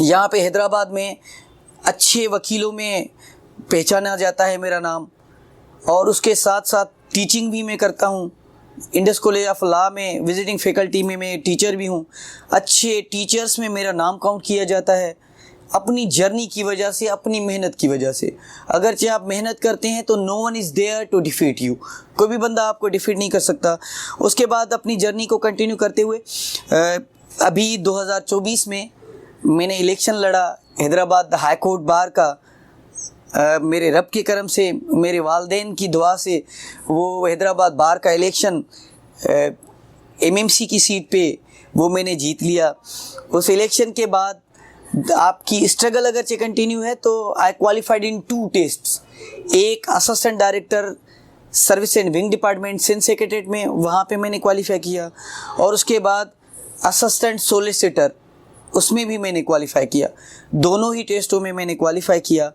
यहाँ पे हैदराबाद में अच्छे वकीलों में पहचाना जाता है मेरा नाम, और उसके साथ साथ टीचिंग भी मैं करता हूँ। इंडस कॉलेज ऑफ लॉ में विजिटिंग फैकल्टी में मैं टीचर भी हूँ। अच्छे टीचर्स में मेरा नाम काउंट किया जाता है अपनी जर्नी की वजह से, अपनी मेहनत की वजह से। अगरचे आप मेहनत करते हैं तो no one is there to defeat you, कोई भी बंदा आपको डिफीट नहीं कर सकता। उसके बाद अपनी जर्नी को कंटिन्यू करते हुए अभी 2024 में मैंने इलेक्शन लड़ा हैदराबाद हाई कोर्ट बार का। मेरे रब के करम से, मेरे वालदेन की दुआ से वो हैदराबाद बार का इलेक्शन एमएमसी की सीट पे वो मैंने जीत लिया। उस इलेक्शन के बाद आपकी स्ट्रगल अगर कंटिन्यू है तो आई क्वालिफाइड इन 2 टेस्ट्स। एक assistant director service and wing department Sindh secretariat में, वहाँ पे मैंने क्वालिफाई किया, और उसके बाद असिस्टेंट सोलिसिटर उसमें भी मैंने क्वालिफाई किया। दोनों ही टेस्टों में मैंने क्वालिफाई किया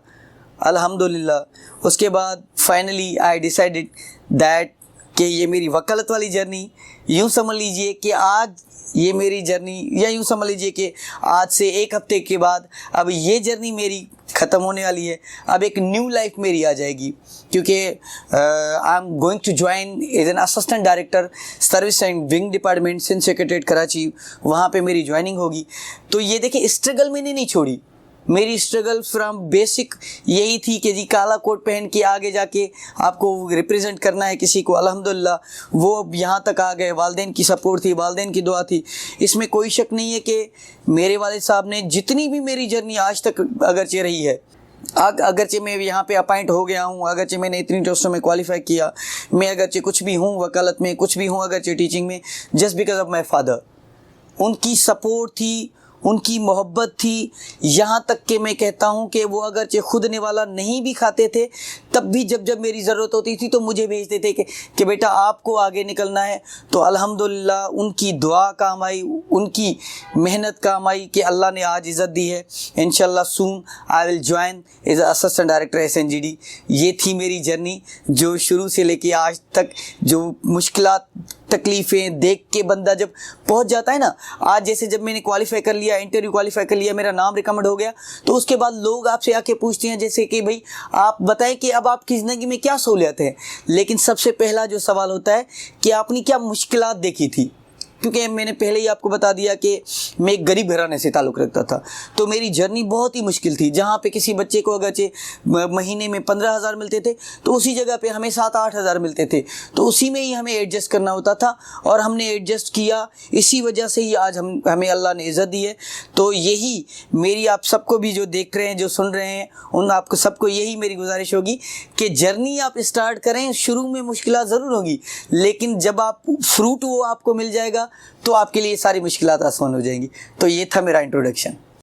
अल्हम्दुलिल्लाह। उसके बाद फाइनली आई डिसाइडेड दैट कि ये मेरी वकालत वाली जर्नी, यूँ समझ लीजिए कि आज ये मेरी जर्नी, या यूँ समझ लीजिए कि आज से 1 हफ्ते के बाद अब ये जर्नी मेरी ख़त्म होने वाली है। अब एक न्यू लाइफ मेरी आ जाएगी, क्योंकि I am going to join as an assistant director service and wing department Sindh secretariat Karachi. वहाँ पे मेरी ज्वाइनिंग होगी। तो ये देखिए, स्ट्रगल मैंने नहीं छोड़ी। मेरी स्ट्रगल फ्रॉम बेसिक यही थी कि जी काला कोट पहन के आगे जाके आपको रिप्रेजेंट करना है किसी को। अल्हम्दुलिल्लाह वो अब यहाँ तक आ गए। वालदेन की सपोर्ट थी, वालदेन की दुआ थी, इसमें कोई शक नहीं है कि मेरे वालिद साहब ने जितनी भी मेरी जर्नी आज तक अगरचे रही है, अगरचे मैं यहाँ पे अपॉइंट हो गया हूँ, अगरचे मैंने इतनी टेस्टों में क्वालिफाई किया, मैं अगरचे कुछ भी हूँ वकालत में, कुछ भी हूँ अगरचे टीचिंग में, just because of my father. उनकी सपोर्ट थी, उनकी मोहब्बत थी। यहाँ तक कि मैं कहता हूँ कि वो अगरचे खुद निवाला नहीं भी खाते थे, तब भी जब जब मेरी ज़रूरत होती थी तो मुझे भेजते थे कि बेटा आपको आगे निकलना है। तो अल्हम्दुलिल्लाह उनकी दुआ काम आई, उनकी मेहनत काम आई कि अल्लाह ने आज इज़्ज़त दी है। इंशाल्लाह soon I will join as assistant director SNGD। ये थी मेरी जर्नी, जो शुरू से लेके आज तक जो मुश्किलात तकलीफ़ें देख के बंदा जब पहुंच जाता है ना। आज जैसे जब मैंने क्वालिफाई कर लिया, इंटरव्यू क्वालिफाई कर लिया, मेरा नाम रिकमेंड हो गया, तो उसके बाद लोग आपसे आके पूछते हैं जैसे कि भाई आप बताएं कि अब आपकी ज़िंदगी में क्या सहूलियत है। लेकिन सबसे पहला जो सवाल होता है कि आपने क्या मुश्किलात देखी थी, क्योंकि मैंने पहले ही आपको बता दिया कि मैं एक गरीब घराने से ताल्लुक़ रखता था। तो मेरी जर्नी बहुत ही मुश्किल थी। जहाँ पे किसी बच्चे को अगरचे महीने में 15,000 मिलते थे तो उसी जगह पे हमें 7-8 हज़ार मिलते थे। तो उसी में ही हमें एडजस्ट करना होता था, और हमने एडजस्ट किया। इसी वजह से ही आज हमें अल्लाह ने इज़्ज़त दी है। तो यही मेरी आप सबको भी जो देख रहे हैं, जो सुन रहे हैं, उन आपको सबको यही मेरी गुजारिश होगी कि जर्नी आप स्टार्ट करें। शुरू में मुश्किलात ज़रूर होगी, लेकिन जब आप फ्रूट वो आपको मिल जाएगा तो आपके लिए सारी मुश्किलात आसान हो जाएंगी। तो ये था मेरा इंट्रोडक्शन।